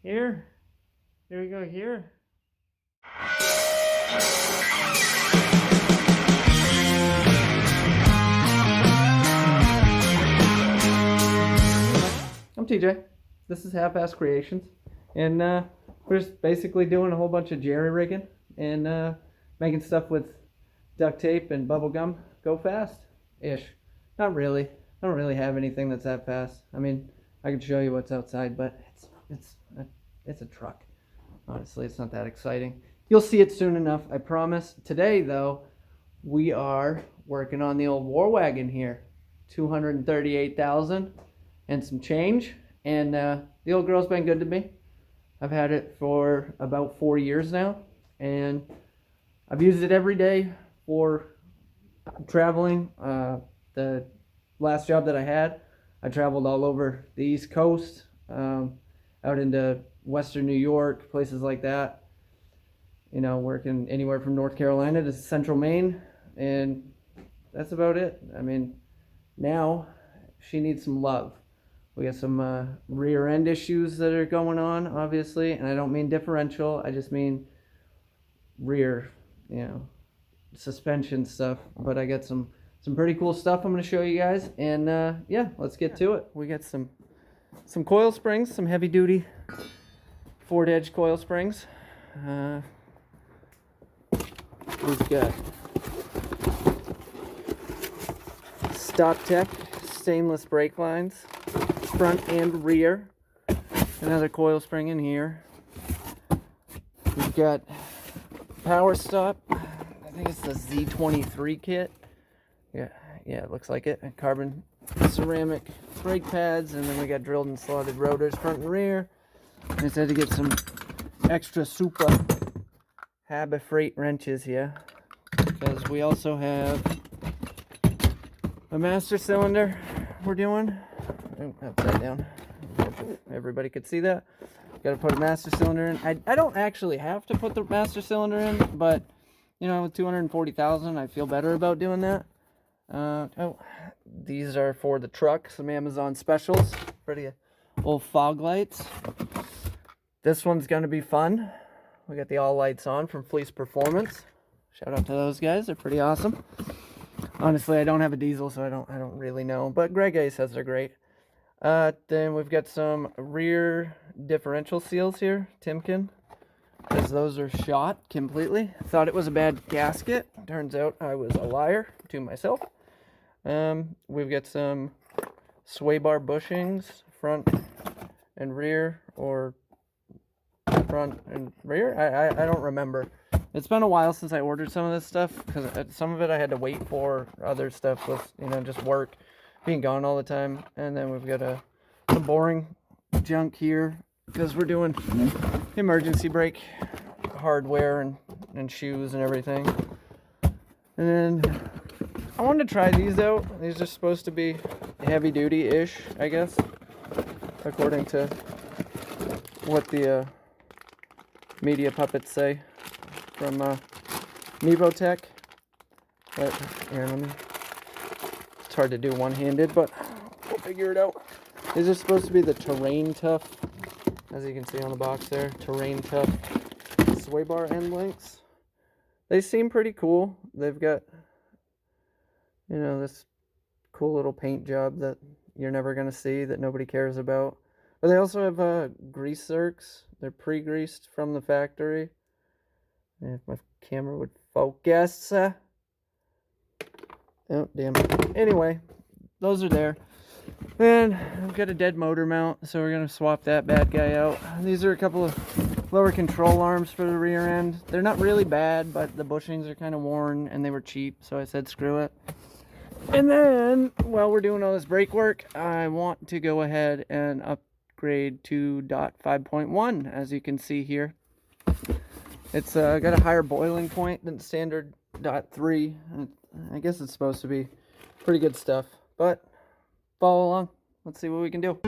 Here we go here. I'm TJ. This is Half-Ass Creations, and we're just basically doing a whole bunch of jerry rigging and making stuff with duct tape and bubble gum go fast-ish. Not really. I don't really have anything that's that fast. I mean, I could show you what's outside, but it's a truck. Honestly, it's not that exciting. You'll see it soon enough, I promise. Today, though, we are working on the old War Wagon here. 238,000 and some change. And the old girl's been good to me. I've had it for about 4 years now, and I've used it every day for traveling. The last job that I had, I traveled all over the East Coast, out into Western New York, places like that. You know, working anywhere from North Carolina to Central Maine, and that's about it. I mean, now she needs some love. We got some rear end issues that are going on, obviously, and I don't mean differential. I just mean rear, suspension stuff. But I got some pretty cool stuff I'm going to show you guys, and yeah, let's get to it. We got some coil springs, some heavy duty Ford Edge coil springs. We've got Stock Tech stainless brake lines, front and rear. Another coil spring in here. We've got Power Stop. I think it's the Z23 kit. Yeah, it looks like it. Carbon ceramic brake pads, and then we got drilled and slotted rotors front and rear. I just had to get some extra super Habit Freight wrenches here, because we also have a master cylinder we're doing. Upside down. Everybody could see that. Got to put a master cylinder in. I don't actually have to put the master cylinder in, but with 240,000, I feel better about doing that. These are for the truck. Some Amazon specials for the old fog lights. This one's gonna be fun. We got the all lights on from Fleece Performance. Shout out to those guys. They're pretty awesome. Honestly, I don't have a diesel, so I don't really know. But Greg A says they're great. Then we've got some rear differential seals here, Timken, because those are shot completely. Thought it was a bad gasket. Turns out I was a liar to myself. We've got some sway bar bushings, front and rear, or front and rear. I don't remember. It's been a while since I ordered some of this stuff, because some of it I had to wait for. Other stuff was, just work, being gone all the time. And then we've got some boring junk here, because we're doing emergency brake hardware and shoes and everything. And then I wanted to try these out. These are supposed to be heavy duty-ish, I guess, according to what the media puppets say from Nevotech. But here, it's hard to do one-handed, but we'll figure it out. These are supposed to be the Terrain Tough, as you can see on the box there, Terrain Tough sway bar end links. They seem pretty cool. They've got, this cool little paint job that you're never going to see, that nobody cares about. But they also have grease zerks. They're pre-greased from the factory. And if my camera would focus. Oh, damn. Anyway, those are there. And I've got a dead motor mount, so we're going to swap that bad guy out. These are a couple of lower control arms for the rear end. They're not really bad, but the bushings are kind of worn, and they were cheap, so I said screw it. And then, while we're doing all this brake work, I want to go ahead and upgrade to .5.1, as you can see here. It's got a higher boiling point than standard .3. I guess it's supposed to be pretty good stuff, but follow along. Let's see what we can do.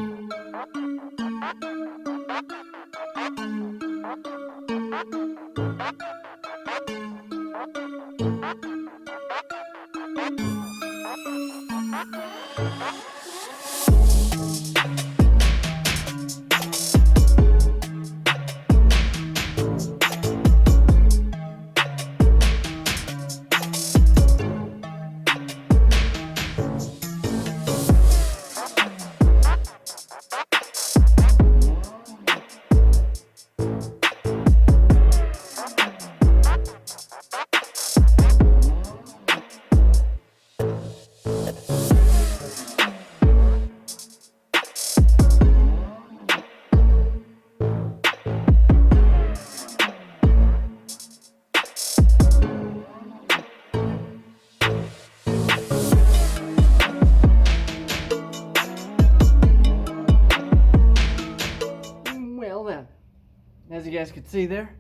as you guys could see there,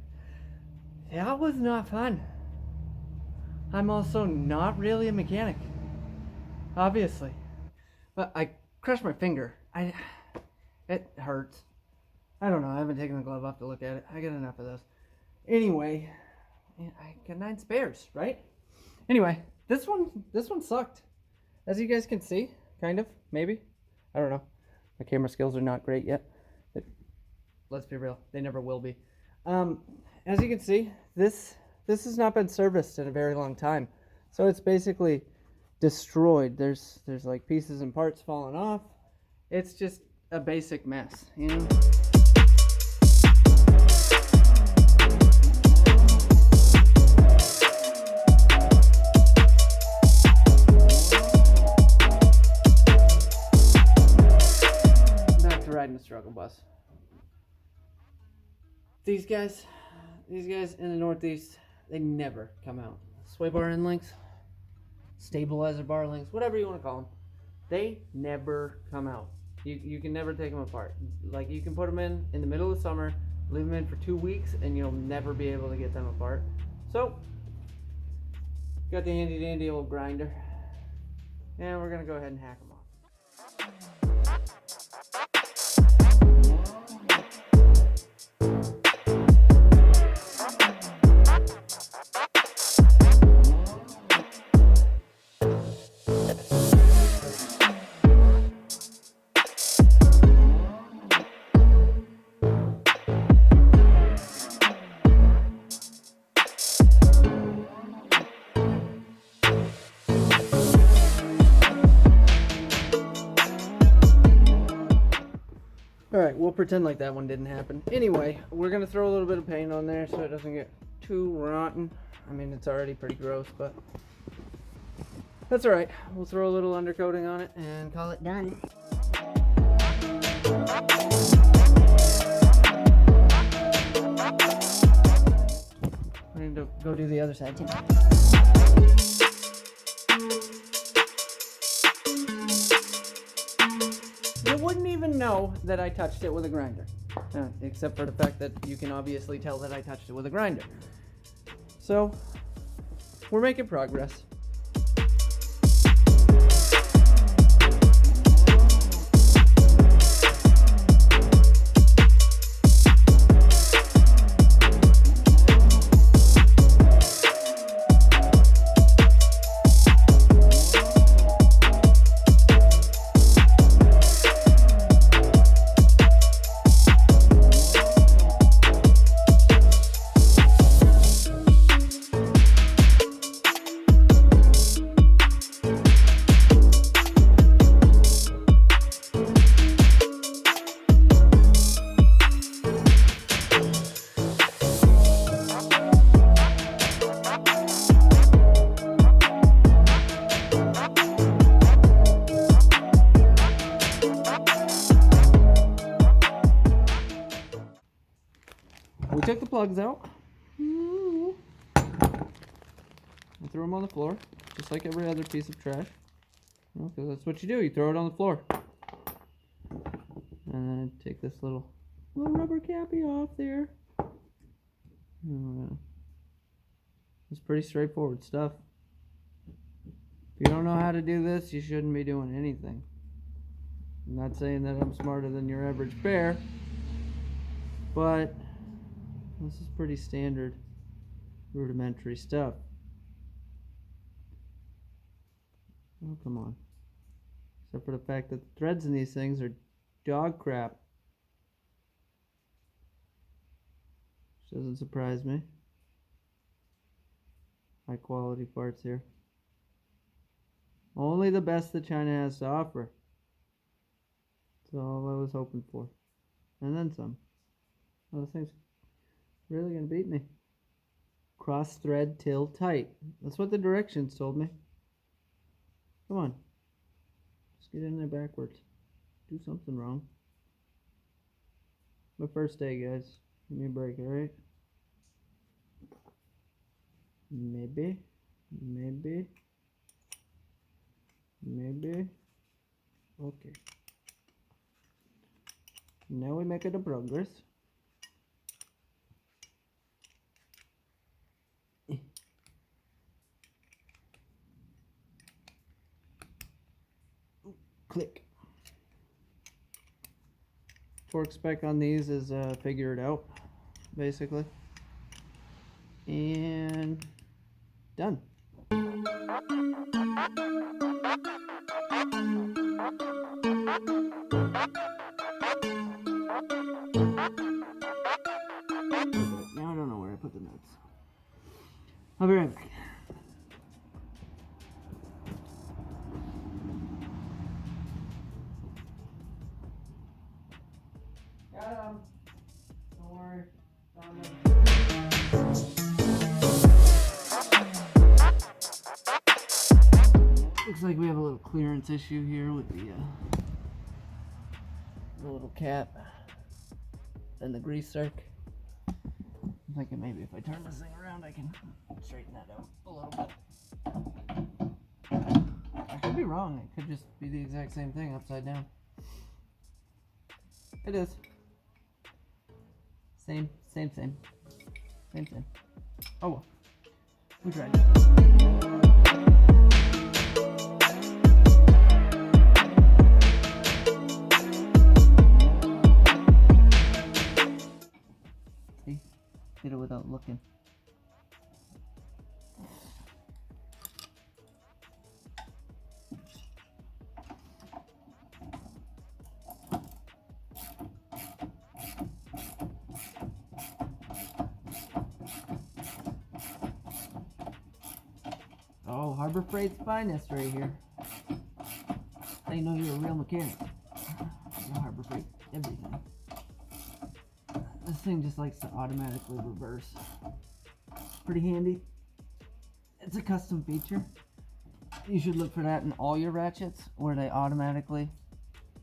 that was not fun. I'm also not really a mechanic, obviously, but I crushed my finger. It hurts. I don't know. I haven't taken the glove off to look at it. I got enough of those. Anyway, I got 9 spares, right? Anyway, this one sucked, as you guys can see, kind of, maybe. I don't know. My camera skills are not great yet. But let's be real, they never will be. As you can see, this has not been serviced in a very long time, so it's basically destroyed. There's like pieces and parts falling off. It's just a basic mess, you know. Back to riding the struggle bus. These guys in the Northeast, they never come out. Sway bar end links, stabilizer bar links, whatever you want to call them, they never come out. You can never take them apart. Like, you can put them in the middle of summer, leave them in for 2 weeks, and you'll never be able to get them apart. So, got the handy dandy old grinder, and we're gonna go ahead and hack them off. Alright, we'll pretend like that one didn't happen. Anyway, we're going to throw a little bit of paint on there so it doesn't get too rotten. I mean, it's already pretty gross, but that's alright. We'll throw a little undercoating on it and call it done. I need to go do the other side too. You wouldn't even know that I touched it with a grinder, except for the fact that you can obviously tell that I touched it with a grinder. So, we're making progress. We took the plugs out. I threw them on the floor, just like every other piece of trash. Because that's what you do, you throw it on the floor. And then take this little rubber cappy off there. It's pretty straightforward stuff. If you don't know how to do this, you shouldn't be doing anything. I'm not saying that I'm smarter than your average bear, but this is pretty standard, rudimentary stuff. Oh, come on. Except for the fact that the threads in these things are dog crap. Which doesn't surprise me. High quality parts here. Only the best that China has to offer. That's all I was hoping for. And then some. Oh, this thing's really gonna beat me. Cross thread till tight. That's what the directions told me. Come on. Just get in there backwards. Do something wrong. My first day, guys. Give me a break, alright? Maybe. Okay. Now we make it a progress. torque spec on these is figure it out, basically. And done. Now I don't know where I put the nuts. I'll be right back. Got him. Don't worry. Looks like we have a little clearance issue here with the little cap and the grease zerk. I'm thinking maybe if I turn this thing around I can straighten that out a little bit. I could be wrong. It could just be the exact same thing upside down. It is. Same. Oh well. We tried. See? Did it without looking. Oh, Harbor Freight's finest right here. They know you're a real mechanic. You're Harbor Freight, everything. This thing just likes to automatically reverse. Pretty handy. It's a custom feature. You should look for that in all your ratchets where they automatically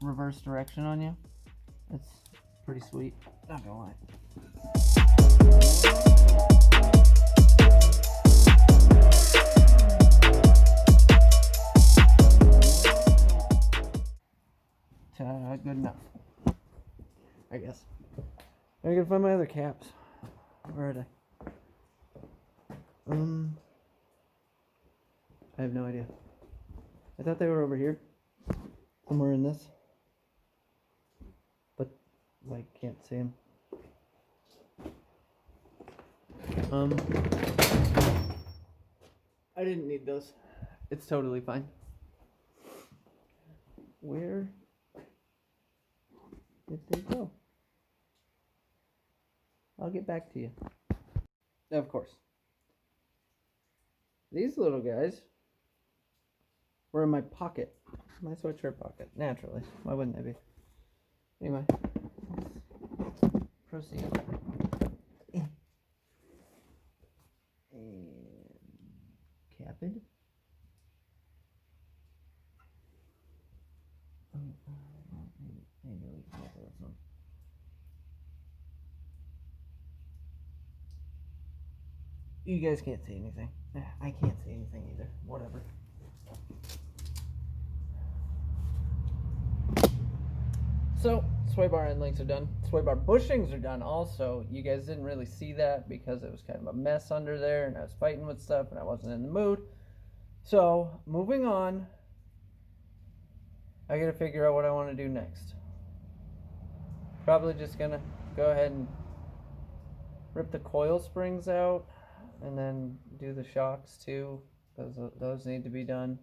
reverse direction on you. It's pretty sweet, not gonna lie. Good enough, I guess. I gotta find my other caps. Where are they? I have no idea. I thought they were over here, somewhere in this, but I can't see them. I didn't need those. It's totally fine. Where did they go? I'll get back to you. Of course. These little guys were in my pocket. My sweatshirt pocket. Naturally. Why wouldn't they be? Anyway. Let's proceed. And capid. Maybe we can get this one. You guys can't see anything. I can't see anything either. Whatever. So, sway bar end links are done. Sway bar bushings are done also. You guys didn't really see that because it was kind of a mess under there and I was fighting with stuff and I wasn't in the mood. So, moving on. I gotta figure out what I want to do next. Probably just gonna go ahead and rip the coil springs out and then do the shocks too. Those need to be done.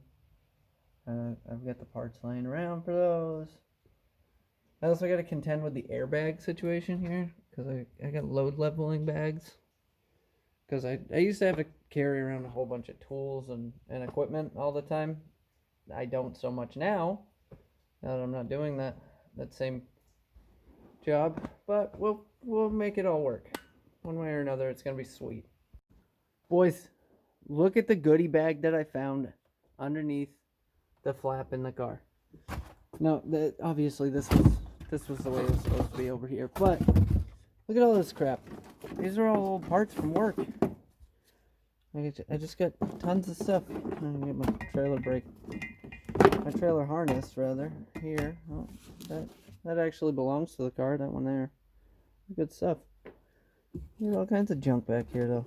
I've got the parts laying around for those. I also got to contend with the airbag situation here because I got load leveling bags. Because I used to have to carry around a whole bunch of tools and equipment all the time. I don't so much now that I'm not doing that same job. But we'll make it all work. One way or another, it's going to be sweet. Boys, look at the goodie bag that I found underneath the flap in the car. Now, obviously this was the way it was supposed to be over here, but look at all this crap. These are all old parts from work. I just got tons of stuff. I'm gonna get my trailer harness rather here. Oh, that actually belongs to the car. That one there. Good stuff. There's all kinds of junk back here though.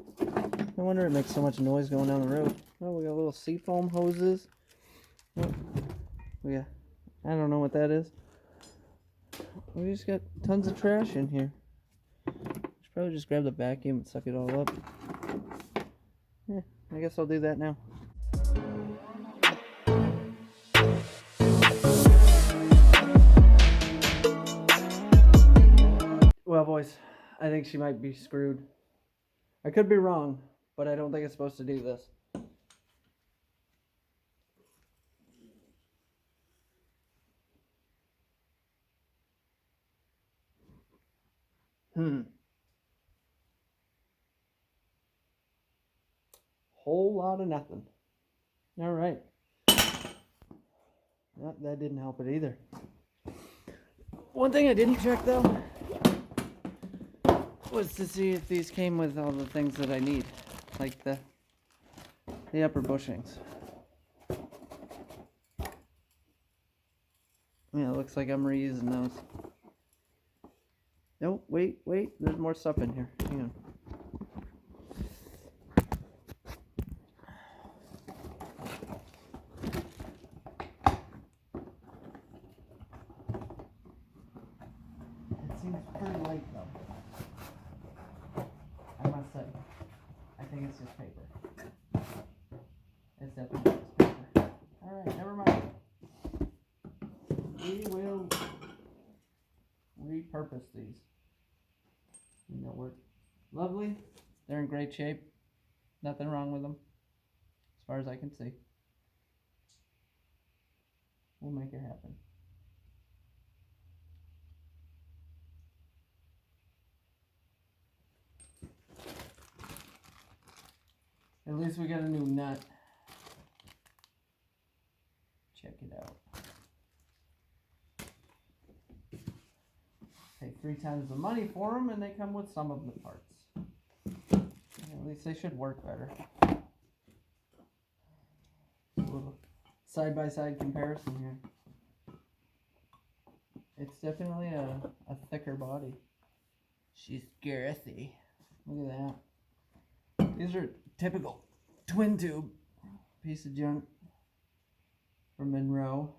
No wonder it makes so much noise going down the road. Oh, we got little seafoam hoses. Oh, yeah. I don't know what that is. We just got tons of trash in here. Should probably just grab the vacuum and suck it all up. Yeah, I guess I'll do that now. Well, boys, I think she might be screwed. I could be wrong, but I don't think it's supposed to do this. Whole lot of nothing. All right. Well, that didn't help it either. One thing I didn't check though was to see if these came with all the things that I need, like the upper bushings. Yeah, it looks like I'm reusing those. No, wait, there's more stuff in here. Hang on. It seems pretty light though. I must say. I think it's just paper. It's definitely just paper. Alright, never mind. We will repurpose these. And they'll work lovely. They're in great shape. Nothing wrong with them, as far as I can see. We'll make it happen. At least we got a new nut. Check it out. Pay 3 times the money for them, and they come with some of the parts. At least they should work better. A little side-by-side comparison here. It's definitely a thicker body. She's girthy. Look at that. These are typical twin tube piece of junk from Monroe.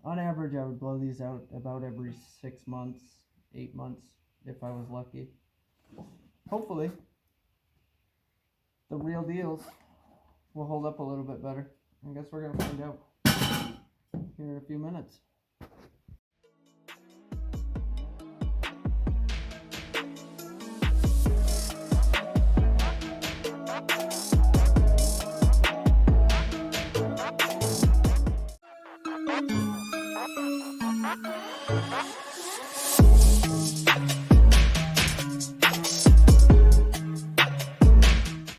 On average, I would blow these out about every 6 months, 8 months, if I was lucky. Hopefully, the real deals will hold up a little bit better. I guess we're going to find out here in a few minutes.